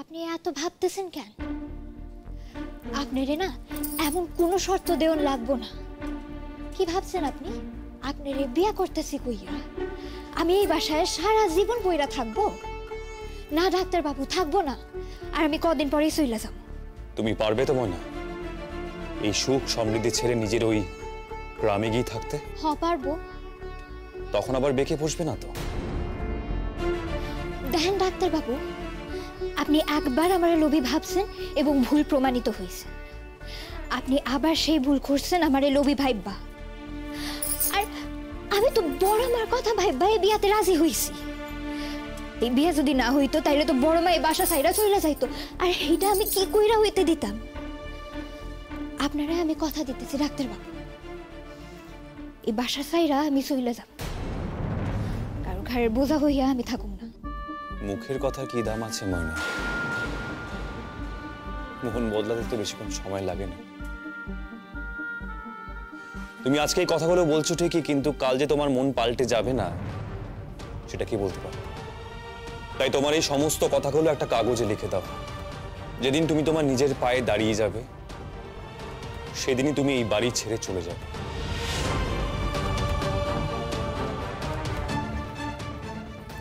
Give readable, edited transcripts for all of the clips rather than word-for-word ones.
আপনি এত ভাবতেছেন কেন? আপনারে না এমন কোনো শর্ত দেওয়ান লাগবো না। কি ভাবছেন আপনি? আপনারে বিয়া করতেছি কইয়া আমি এই বাসায় সারা জীবন বইরা থাকবো? না ডাক্তার বাবু, থাকবো না। আর আমি কদিন পরেই চইলা যাব। তুমি পারবে তো মনে এই সুখ সমৃদ্ধি ছেড়ে নিজের ওই গ্রামে গিয়ে থাকতে? পারবো। তখন আবার বেঁকে বসবে না তো? দেখেন ডাক্তার বাবু, আপনি একবার আমার লোভী ভাবছেন এবং ভুল প্রমাণিত হয়েছে। আপনি আবার সেই ভুল করছেন আমারে লোভী ভাইবা। আর আমি তো বড় মার কথা ভাইবা এই বিয়াতে রাজি হইছি। এই বিয়ে যদি না হইতো তাইলে তো বড় মা এই বাসা সাইরা চইলা যাইতো। আর এইটা আমি কি কইরা হইতে দিতাম? আপনারা আমি কথা দিতেছি ডাক্তার বাবু, এই বাসা সাইরা আমি চইলা যাব। কারো ঘরের বোঝা হইয়া আমি থাকুম না। মুখের কথা কি দাম আছে ময়না? মন বদলাতে তো বেশিক্ষণ সময় লাগে না। তুমি আজকে এই কথাগুলো বলছো ঠিকই, কিন্তু কাল যে তোমার মন পাল্টে যাবে না সেটা কি বলতে পারো? তাই তোমার এই সমস্ত কথাগুলো একটা কাগজে লিখে দাও। যেদিন তুমি তোমার নিজের পায়ে দাঁড়িয়ে যাবে সেদিনই তুমি এই বাড়ি ছেড়ে চলে যাবে।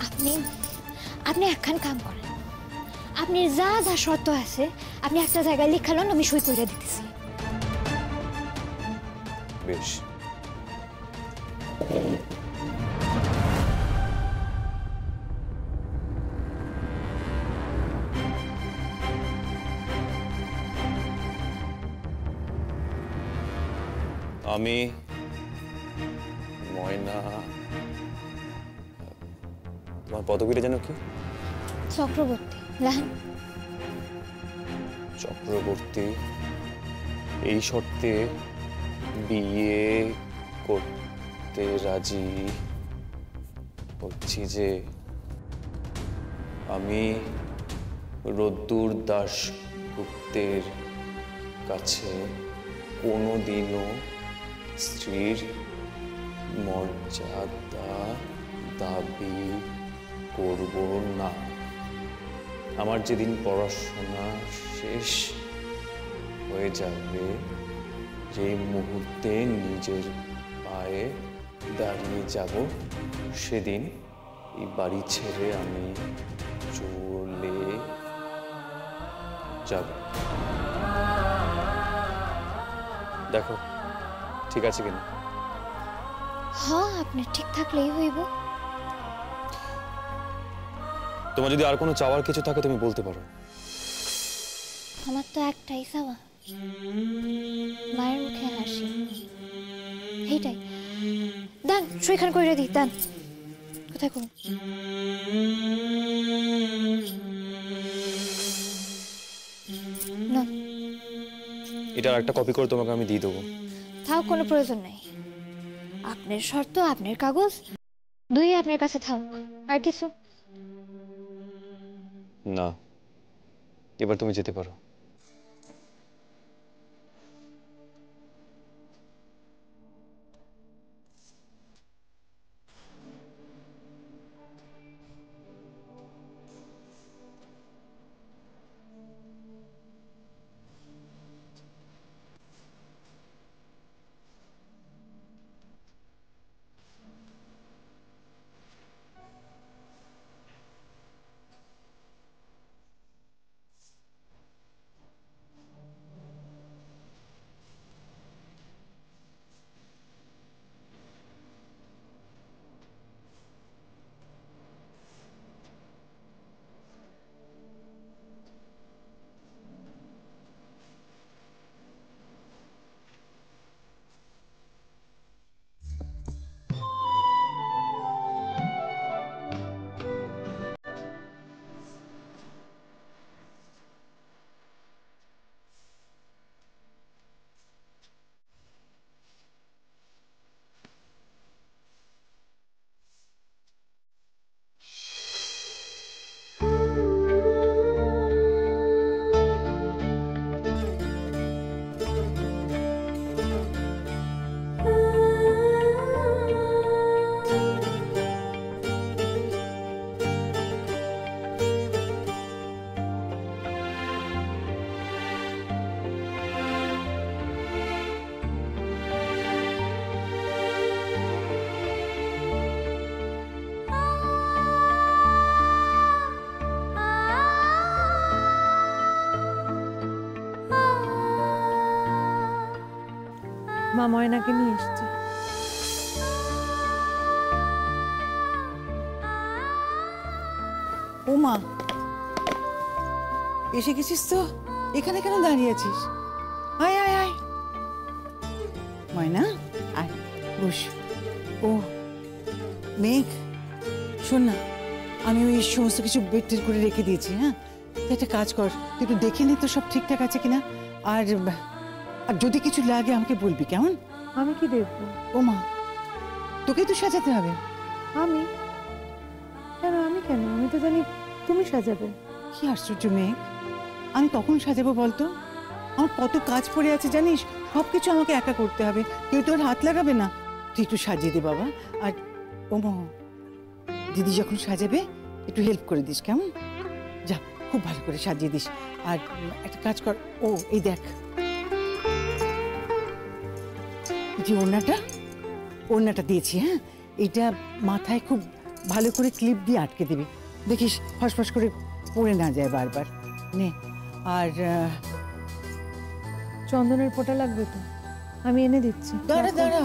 আপনি আপনি একখান কাম করেন, আপনি যা যা শর্ত আছে আপনি একটা জায়গায় লিখালেন, আমি সই করে দিতেছি। বেশ। আমি ময়না, তোমার পদবীটা যেন কি? চক্রবর্তী। লেখেন। চক্রবর্তী এই শর্তে বিয়ে করতে রাজি হচ্ছি যে আমি রোদ্দুর দাশগুপ্তের কাছে কোনোদিনও স্ত্রীর মর্যাদা দাবি করব না। আমার যেদিন পড়াশোনা শেষ হয়ে যাবে, যে মুহূর্তে নিজের পায়ে দাঁড়িয়ে যাব, সেদিন এই বাড়ি ছেড়ে আমি চলে যাব। দেখো ঠিক আছে কিনা? হ্যাঁ, আপনি ঠিক থাকলেই হইব। তোমার যদি আর কোনো চাওয়ার কিছু থাকে তুমি বলতে পারো। আমার তো একটাই চাওয়া, মায়ের মুখে হাসি। এইটাই। দান সইখান করে দিই, দান। কোথায় কোন? না, এটার একটা কপি করে তোমাকে আমি দিয়ে দেবো। তাও কোনো প্রয়োজন নাই। আপনার শর্ত, আপনার কাগজ, দুই আপনার কাছে থাক। আর কিছু? না, এবার তুমি যেতে পারো। মা ময়নাকে নিয়ে এসছে। ও মা, এসে গেছিস তো? এখানে কেন দাঁড়িয়ে আছিস? আয় আয় আয় ময়না, আয় বস। ও মেঘ, শোন না, আমি ওই সমস্ত কিছু বের করে রেখে দিয়েছি। হ্যাঁ, তুই একটা কাজ কর, তুই একটু দেখে নে তো সব ঠিকঠাক আছে কিনা। আর আর যদি কিছু লাগে আমাকে বলবি, কেমন? আমি কি দেখবো? ও মা, তোকেই তো সাজাতে হবে। আমি কেন? আমি তো জানি তুমি সাজাবে। কি আশ্চর্য মেঘ, আমি কখন সাজাবো বলতো? আমার কত কাজ পড়ে আছে জানিস, সবকিছু আমাকে একা করতে হবে, কেউ তো আর হাত লাগাবে না। তুই একটু সাজিয়ে দে বাবা। আর ও মা, দিদি যখন সাজাবে একটু হেল্প করে দিস, কেমন? যা, খুব ভালো করে সাজিয়ে দিস। আর একটা কাজ কর, ও এই দেখ, যে ওড়নাটা দিয়েছি, হ্যাঁ, এটা মাথায় খুব ভালো করে ক্লিপ দিয়ে আটকে দিবি, দেখিস ফসফস করে পড়ে না যায় বারবার। নে। আর চন্দনের ফোঁটা লাগবে তো, আমি এনে দিচ্ছি। দাঁড়া দাঁড়া,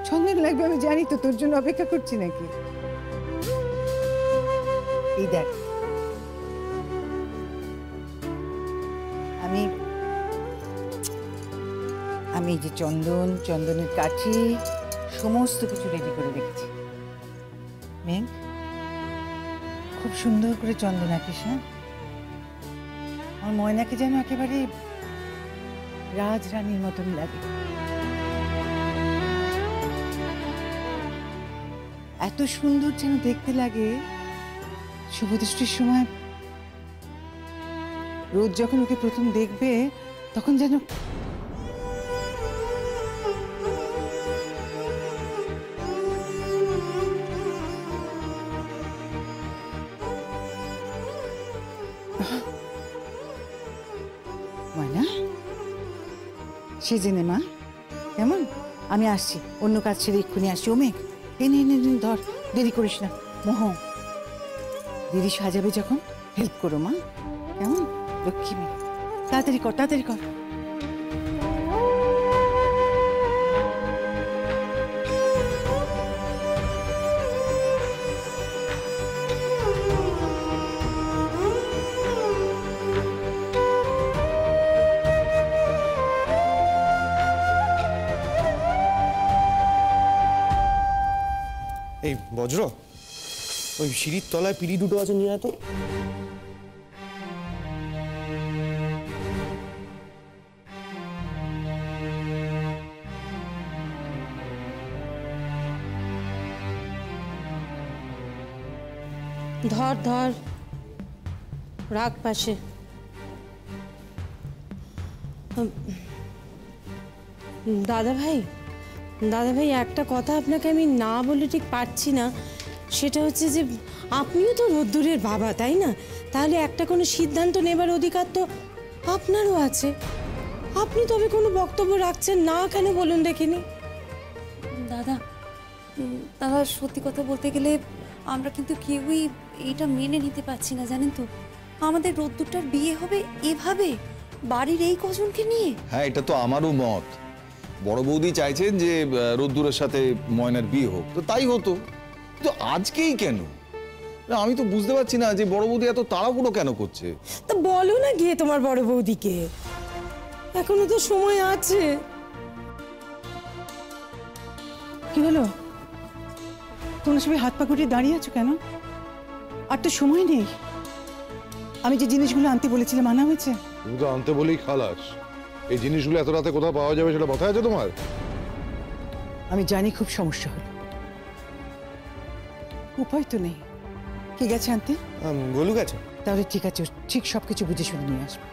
চন্দন লাগবে আমি জানি তো, তোর জন্য অপেক্ষা করছি নাকি। এই দেখ, আমি এই যে চন্দনের কাঠি সমস্ত কিছু রেডি করে রেখেছি। মেঘ, খুব সুন্দর করে চন্দন আঁকিস। হ্যাঁ, আমার ময়নাকে যেন একেবারে রাজরানীর মতন লাগে। এত সুন্দর যেন দেখতে লাগে। শুভদৃষ্টির সময় রোজ যখন ওকে প্রথম দেখবে তখন যেন ময়না, সেজে নে মা, কেমন? আমি আসছি, অন্য কাজ ছেড়ে এক্ষুনি আসছি। ও মেঘ, এনে ধর, দেরি করিস না। মোহ, দিদি সাজাবে যখন হেল্প করো মা, কেমন? লক্ষ্মী মেয়ে, তাড়াতাড়ি কর, তাড়াতাড়ি কর। এই বজ্র, ওই সিঁড়ির তলায় পিড়ি দুটো আছে, নিয়ে আয় তো। ধর রাগ পাশে। দাদা ভাই একটা কথা আপনাকে আমি না বলে ঠিক পারছি না। সেটা হচ্ছে যে আপনিও তো রোদ্দুরের বাবা, তাই না? তাহলে একটা কোনো সিদ্ধান্ত নেবার অধিকার তো আপনারও আছে। আপনি তবে কোনো বক্তব্য রাখছেন না কেন বলুন দেখিনি? দাদা সত্যি কথা বলতে গেলে আমরা কিন্তু কেউই এইটা মেনে নিতে পারছি না, জানেন তো। আমাদের রোদ্দুরটার বিয়ে হবে এভাবে, বাড়ির এই কজনকে নিয়ে। হ্যাঁ, এটা তো আমারও মত। বড় বৌদি চাইছেন যে রোদ্দুরের সাথে ময়নার বিয়ে হোক, তো তাই হতো, তো আজকেই কেন? আমি তো বুঝতে পারছি না যে বড় বৌদি এত তাড়াহুড়ো কেন করছে। তা বলো না গিয়ে তোমার বড় বৌদিকে, এখনো তো সময় আছে। কি হলো? তোমরা সবাই হাত পা গুটিয়ে দাঁড়িয়ে আছো কেন? আর তো সময় নেই। আমি যে জিনিসগুলো আনতে বলেছিলাম আনা হয়েছে? তুমি তো আনতে বলেই খালাস। এই জিনিসগুলো এত রাতে কোথাও পাওয়া যাবে সেটা মাথায় আছে তোমার? আমি জানি খুব সমস্যা হলো, উপায় তো নেই। কে গেছে আনতে? গোলু গেছে। তাহলে ঠিক আছে, ঠিক সবকিছু বুঝে শুনে নিয়ে আসবে।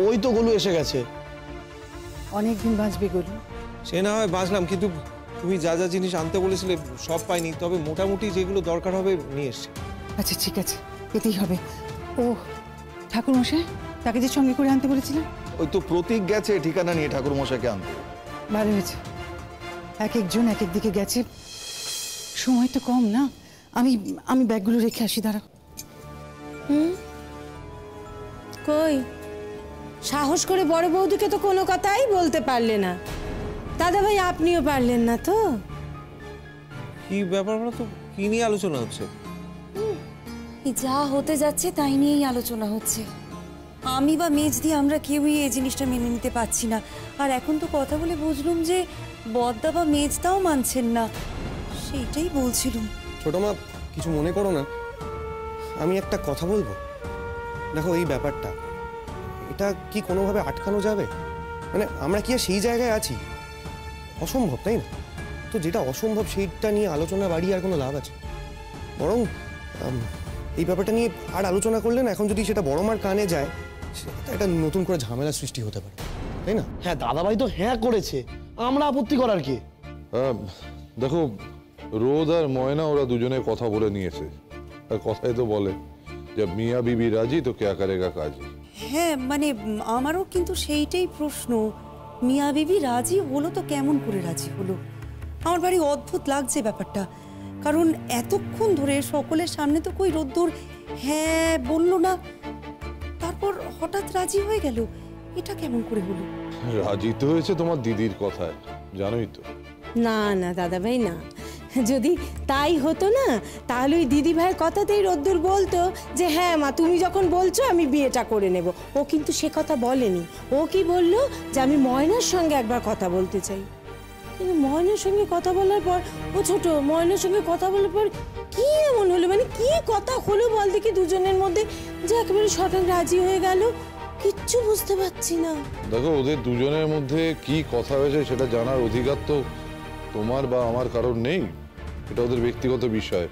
ওই তো গোলু এসে গেছে। অনেকদিন বাঁচবে গলু। সে না হয় বাঁচলাম, কিন্তু তুমি যা যা জিনিস আনতে বলেছিলে সব পাইনি, তবে মোটামুটি যেগুলো দরকার হবে নিয়ে এসছি। আচ্ছা ঠিক আছে, এতেই হবে। ও ঠাকুর মশাই, তাকে যে সঙ্গে করে আনতে বলেছিলাম? ওই তো প্রতীক গেছে ঠিকানা নিয়ে ঠাকুর মশাইকে আনতে। ভালো হয়েছে, এক একজন এক এক দিকে গেছে, সময় তো কম না। আমি ব্যাগগুলো রেখে আসি, দাঁড়াও। কই সাহস করে বড় বৌদিকে তো কোনো কথাই বলতে পারলে না। দাদা ভাই আপনিও পারলেন না তো? কি ব্যাপার বলো তো, কি নিয়ে আলোচনা হচ্ছে? যা হতে যাচ্ছে তাই নিয়েই আলোচনা হচ্ছে। আমি বা মেজদি আমরা কেউই এই জিনিসটা মেনে নিতে পারছি না। আর এখন তো কথা বলে বুঝলাম যে বদ্দা বা মেজদাও মানছেন না, সেইটাই বলছিলাম। ছোট মা, কিছু মনে করো না, আমি একটা কথা বলবো। দেখো, এই ব্যাপারটা এটা কি কোনোভাবে আটকানো যাবে? মানে আমরা কি আর সেই জায়গায় আছি? অসম্ভব, তাই না? তো যেটা অসম্ভব সেইটা নিয়ে আলোচনা বাড়িয়ে আর কোনো লাভ আছে? বরং এই ব্যাপারটা নিয়ে আর আলোচনা করলে না, এখন যদি সেটা বড় মার কানে যায়, একটা নতুন করে ঝামেলা সৃষ্টি হতে পারে, তাই না? হ্যাঁ, দাদাভাই তো হ্যাঁ করেছে, আমরা আপত্তি করার কি? দেখো, রোদ আর ময়না ওরা দুজনে কথা বলে নিয়েছে। আর কথাই তো বলে যে মিয়া বিবি রাজি তো কে করেগা কাজী। হ্যাঁ, মানে আমারও কিন্তু সেইটাই প্রশ্ন, মিয়া বিবি রাজি হলো তো কেমন করে রাজি হলো? আমার ভারী অদ্ভুত লাগছে ব্যাপারটা। কারণ এতক্ষণ ধরে সকলের সামনে তো কই রোদ্দুর হ্যাঁ বললো না, তারপর হঠাৎ রাজি হয়ে গেল, এটা কেমন করে হলো? রাজি তো হয়েছে তোমার দিদির কথায়, জানোই তো। না না দাদাভাই না, যদি তাই হতো না তাহলে ওই দিদি ভাইয়ের কথাতেই রোদ্দুর বলতো যে হ্যাঁ মা তুমি যখন বলছো আমি বিয়েটা করে নেব। ও কিন্তু সে কথা বলেনি। ও কি বললো যে আমি ময়নার সঙ্গে একবার কথা বলতে চাই। কিন্তু ময়নার সঙ্গে কথা বলার পর, ও ছোট, ময়নার সঙ্গে কথা বলার পর কি এমন হলো, মানে কি কথা হলো বল দেখি দুজনের মধ্যে যে একেবারে শটান রাজি হয়ে গেল? কিচ্ছু বুঝতে পারছি না। দেখো, ওদের দুজনের মধ্যে কি কথা হয়েছে সেটা জানার অধিকার তো তোমার বা আমার কারণ নেই, এটা ওদের ব্যক্তিগত বিষয়।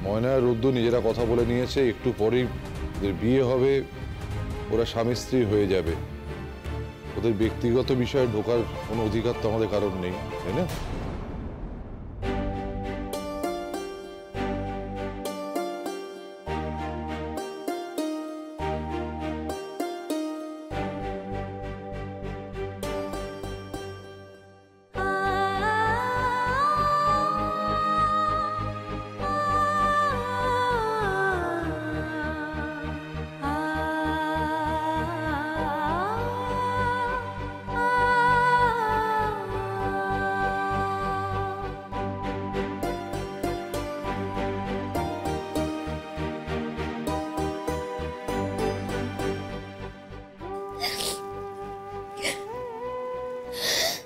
ময়না আর রুদ্দু নিজেরা কথা বলে নিয়েছে, একটু পরেই ওদের বিয়ে হবে, ওরা স্বামী স্ত্রী হয়ে যাবে। ওদের ব্যক্তিগত বিষয়ে ঢোকার কোনো অধিকার তো আমাদের কারণ নেই, তাই না?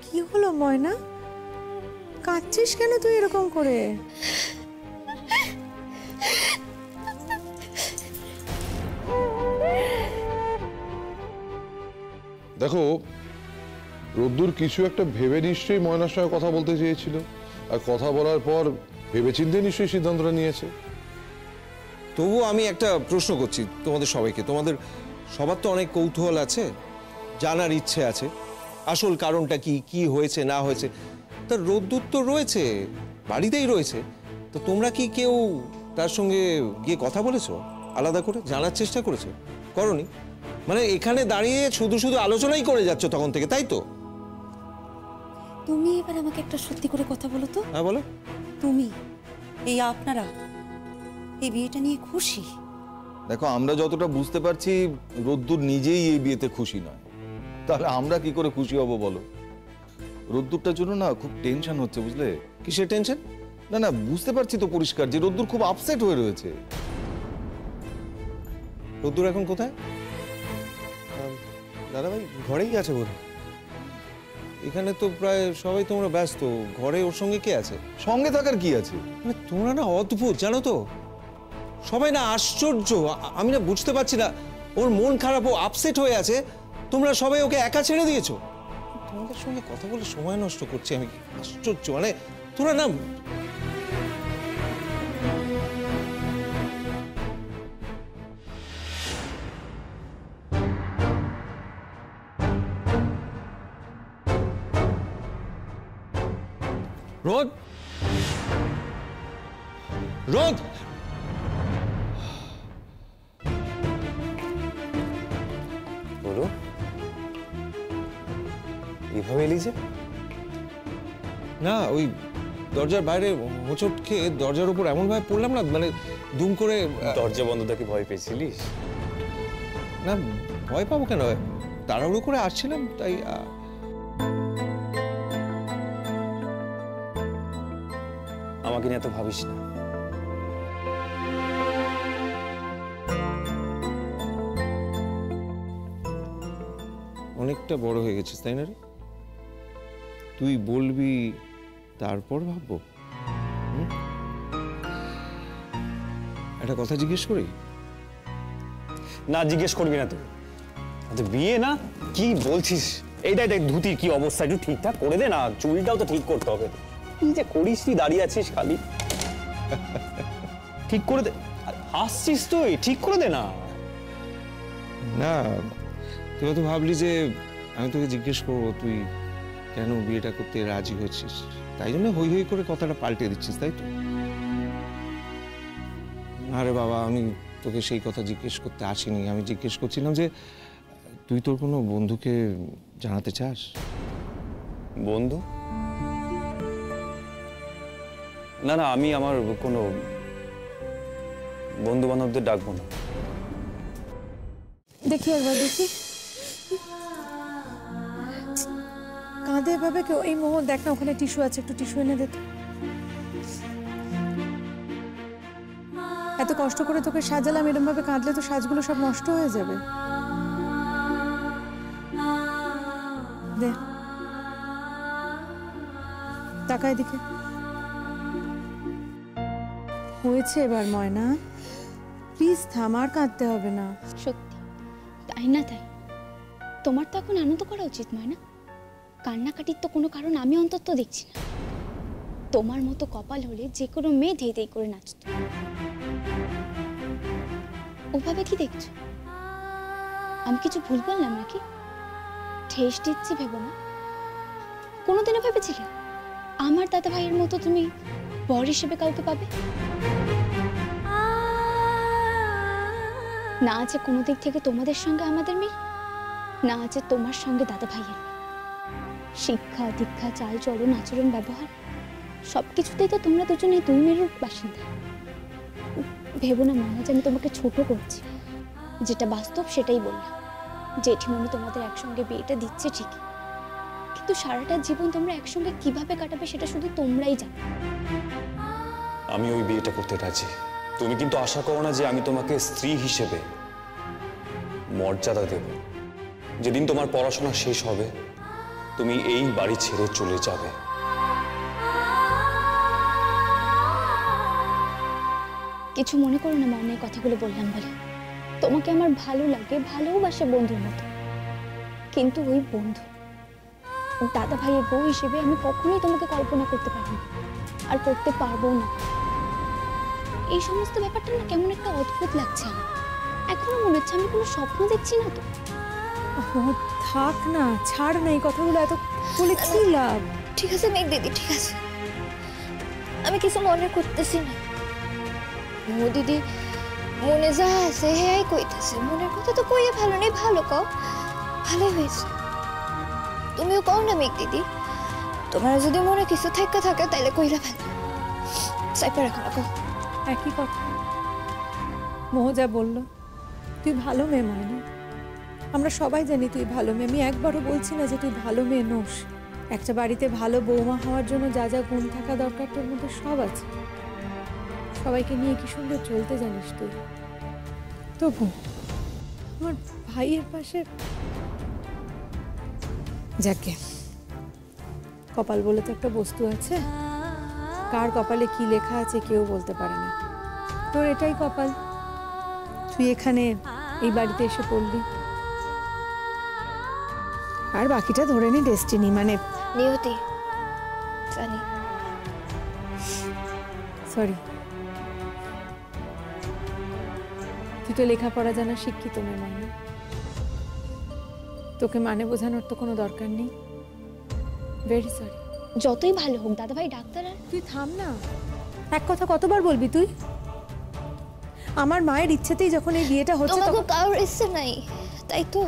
কি হলো ময়না, কাঁদছিস কেন তুই এরকম করে? দেখো, রোদ্দুর কিছু একটা ভেবে নিশ্চয়ই ময়নার সঙ্গে কথা বলতে চেয়েছিল, আর কথা বলার পর ভেবেচিন্তে নিশ্চয়ই সিদ্ধান্তটা নিয়েছে। তবুও আমি একটা প্রশ্ন করছি তোমাদের সবাইকে, তোমাদের সবার তো অনেক কৌতূহল আছে, জানার ইচ্ছে আছে আসল কারণটা কি, কি হয়েছে না হয়েছে। তা রোদ্দুর তো রয়েছে, বাড়িতেই রয়েছে, তো তোমরা কি কেউ তার সঙ্গে গিয়ে কথা বলেছো, আলাদা করে জানার চেষ্টা করেছো? করনি? মানে এখানে দাঁড়িয়ে শুধু শুধু আলোচনাই করে যাচ্ছ তখন থেকে, তাই তো? তুমি এবার আমাকে একটা সত্যি করে কথা বলো তো। হ্যাঁ বলো। তুমি, এই আপনারা এই বিয়েটা নিয়ে খুশি? দেখো, আমরা যতটা বুঝতে পারছি রোদ্দুর নিজেই এই বিয়েতে খুশি নয়, তাহলে আমরা কি করে খুশি হব বলো? রোদ্দুরটার জন্য না খুব টেনশন হচ্ছে, বুঝলে? কিসের টেনশন? না না, বুঝতে পারছি তো পরিষ্কার যে রোদ্দুর খুব আপসেট হয়ে রয়েছে। রোদ্দুর এখন কোথায়? দাদা ভাই ঘরেই আছে বলে। এখানে তো প্রায় সবাই তোমরা ব্যস্ত, ঘরে ওর সঙ্গে কে আছে? সঙ্গে থাকার কি আছে? মানে তোমরা না অদ্ভুত, জানো তো, সবাই না আশ্চর্য। আমি না বুঝতে পারছি না, ওর মন খারাপ, ও আপসেট হয়ে আছে, তোমরা সবাই ওকে একা ছেড়ে দিয়েছো। তোমাদের সঙ্গে কথা বলে সময় নষ্ট করছি আমি, আশ্চর্য। মানে তোমরা না, রোদ, রোদ, বলো, এভাবে এলি যে? না ওই দরজার বাইরে হোঁচট খেয়ে দরজার উপর এমন ভাবে পড়লাম না, মানে দুম করে। দরজা বন্ধ থেকে ভয় পেয়েছিলিস? না, ভয় পাবো কেন, তাড়াহুড়ো করে আসছিলাম তাই। আমাকে নিয়ে এত ভাবিস না। অনেকটা বড় হয়ে গেছিস তাই না রে? তুই বলবি তারপর ভাববো। একটা কথা জিজ্ঞেস করি? না, জিজ্ঞেস করবি না তুই। আচ্ছা, বিয়ে না, কি বলছিস? এইটাই দেখ ধুতির কি অবস্থা, একটু ঠিকঠাক করে দে না, চুলটাও তো ঠিক করতে হবে। কি যে করিস, তুই দাঁড়িয়ে আছিস খালি। ঠিক করে দে। হাসছিস তুই, ঠিক করে দে না। না, তুই তো ভাবলি যে আমি তোকে জিজ্ঞেস করবো তুই কেন বিয়েটা করতে রাজি হয়েছিস, তাই জন্য হই হই করে কথাটা পাল্টে দিচ্ছিস, তাই তো? আরে বাবা, আমি তোকে সেই কথা জিজ্ঞেস করতে আসিনি। আমি জিজ্ঞেস করছিলাম যে তুই তোর কোনো বন্ধুকে জানাতে চাস? বন্ধু? না না, আমি আমার কোনো বন্ধু বান্ধবদের ডাকবো না। দেখি একবার, দেখি। কাঁদে এভাবে কেউ? এই মোহ, দেখ না ওখানে টিস্যু আছে, একটু টিস্যু এনে দে তো। এত কষ্ট করে তোকে সাজালাম, এরকম ভাবে কাঁদলে তো সাজগুলো সব নষ্ট হয়ে যাবে। দে, টাকা এদিকে। হয়েছে এবার ময়না, প্লিজ থাম, আর কাঁদতে হবে না। সত্যি তাই না? তাই তোমার তো এখন আনন্দ করা উচিত নয় না? কান্নাকাটির তো কোনো কারণ আমি অন্তত দেখছি না। তোমার মতো কপাল হলে যে কোনো মেয়ে ধেই ধেই করে নাচত। ওভাবে কি দেখছো? আমি কিছু ভুল বললাম নাকি? ঠেস দিচ্ছি ভেবো না। কোনোদিনও ভেবেছিলে আমার দাদা ভাইয়ের মতো তুমি বর হিসেবে কাউকে পাবে? না আছে কোনো দিক থেকে তোমাদের সঙ্গে আমাদের মিল, না আছে তোমার সঙ্গে দাদা ভাইয়ের। শিক্ষা দীক্ষা, চাল চলন, আচরণ, ব্যবহার সবকিছুতেই তো তোমরা দুজনে দুই মেরুর বাসিন্দা। ভেবো না মনে যে আমি তোমাকে ছোট করছি, যেটা বাস্তব সেটাই বললাম। জেঠিমণি তোমাদের একসঙ্গে বিয়েটা দিচ্ছে ঠিকই, কিন্তু সারাটা জীবন তোমরা একসঙ্গে কিভাবে কাটাবে সেটা শুধু তোমরাই জানো। আমি ওই বিয়েটা করতে রাজি। তুমি কিন্তু আশা করো না যে আমি তোমাকে স্ত্রী হিসেবে মর্যাদা দেব। যেদিন তোমার পড়াশোনা শেষ হবে তুমি এই বাড়ি ছেড়ে চলে যাবে। কিছু মনে করো না মনে এই কথাগুলো বললাম বলে। তোমাকে আমার ভালো লাগে, ভালোবাসে বন্ধুর মতো, কিন্তু ওই বন্ধু দাদা ভাইয়ের বউ হিসেবে আমি কখনোই তোমাকে কল্পনা করতে পারি না, আর করতে পারবো না। এই সমস্ত ব্যাপারটা না কেমন একটা অদ্ভুত লাগছে আমার। এখনো মনে হচ্ছে আমি কোনো স্বপ্ন দেখছি না তো। থাক না, ছাড় না, এই কথাগুলো এত বলে কি লাভ? ঠিক আছে মেঘ দিদি, ঠিক আছে, আমি কিছু মনে করতেছি না। ও দিদি মনে যা আছে হ্যাঁ কইতেছে, মনের কথা তো কইয়ে ভালো নেই, ভালো কও, ভালোই হয়েছে। তুমিও কও না মেঘ দিদি, তোমার যদি মনে কিছু থেকে থাকে তাইলে কইলে ভালো, সাইপে রাখো না, কও। একই কথা, মোহ যা বললো, তুই ভালো মেয়ে ময়না, আমরা সবাই জানি তুই ভালো মেয়ে। আমি একবারও বলছি না যে তুই ভালো মেয়ে নোস। একটা বাড়িতে ভালো বৌমা হওয়ার জন্য যা যা গুণ থাকা দরকার তোর মধ্যে সব আছে। সবাইকে নিয়ে কি সুন্দর চলতে জানিস তুই। তবু আমার ভাইয়ের পাশে যাকে, কপাল বলে তো একটা বস্তু আছে, কার কপালে কি লেখা আছে কেউ বলতে পারে না। তোর এটাই কপাল, তুই এখানে এই বাড়িতে এসে পড়লি, আর বাকিটা ধরে নি ডেস্টিনি, মানে নিয়তি। জানি, সরি। তুই তো লেখাপড়া জানা শিক্ষিত মেয়ে ময়না, তোকে মানে বোঝানোর তো কোনো দরকার নেই। Very sorry. যতই ভালো হোক দাদা ভাই ডাক্তার। আর তুই থাম না, এক কথা কতবার বলবি তুই? আমার মায়ের ইচ্ছেতেই যখন এই বিয়েটা হচ্ছে, তোমাকে কারোর ইচ্ছে নাই, তাই তো।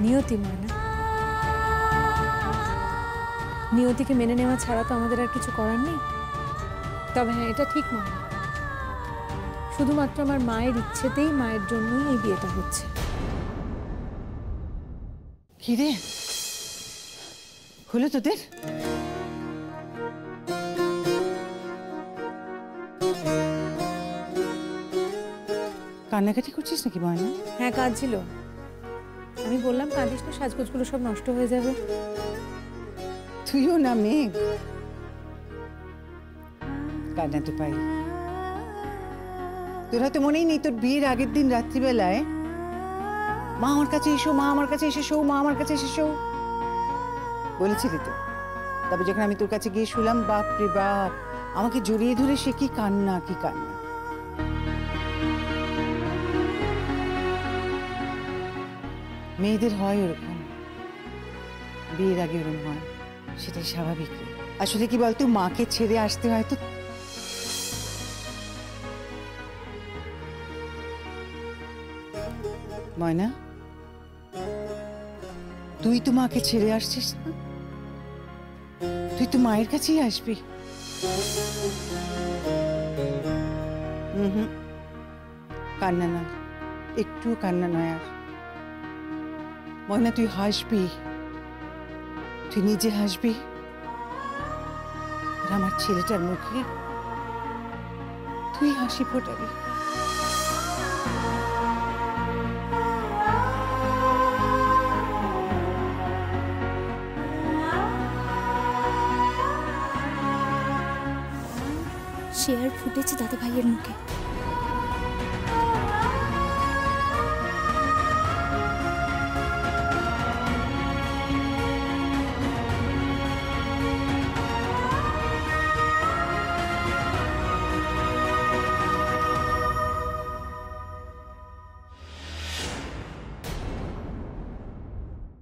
নিয়তি ময়না, নিয়তিকে মেনে নেওয়া ছাড়া তো আমাদের আর কিছু করার নেই। তবে হ্যাঁ, এটা ঠিক নয়, শুধুমাত্র আমার মায়ের ইচ্ছেতেই, মায়ের জন্যই এই বিয়েটা হচ্ছে। কি রে, হলো তোদের? কান্নাকাটি করছিস নাকি ময়না? হ্যাঁ কাঁদছিল। আমি বললাম কাঁদিস না, সাজগোজগুলো সব নষ্ট হয়ে যাবে। তুইও না মেঘ, কান্নাতে পাই। তোর হয়তো মনেই নেই, তোর বিয়ের আগের দিন রাত্রিবেলায় মা আমার কাছে এসো, মা আমার কাছে এসে শো, মা আমার কাছে এসে শো বলেছিলি তো। তবে যখন আমি তোর কাছে গিয়ে শুলাম, বাপ রে বাপ, আমাকে জড়িয়ে ধরে সে কি কান্না, কি কান্না। মেয়েদের হয় ওরকম, বিয়ের আগে ওরকম হয়, সেটাই স্বাভাবিক। আসলে কি বলতো, মাকে ছেড়ে আসতে হয় তো। ময়না, তুই তো মাকে ছেড়ে আসছিস না, তুই তো মায়ের কাছেই আসবি। হুম, কান্না নয়, একটু কান্না নয়। আর ময়না, তুই হাসবি, তুই নিজে হাসবি, আর আমার ছেলেটার মুখে তুই হাসি ফোটাবি। সে আর ফুটেছে দাদা ভাইয়ের মুখে।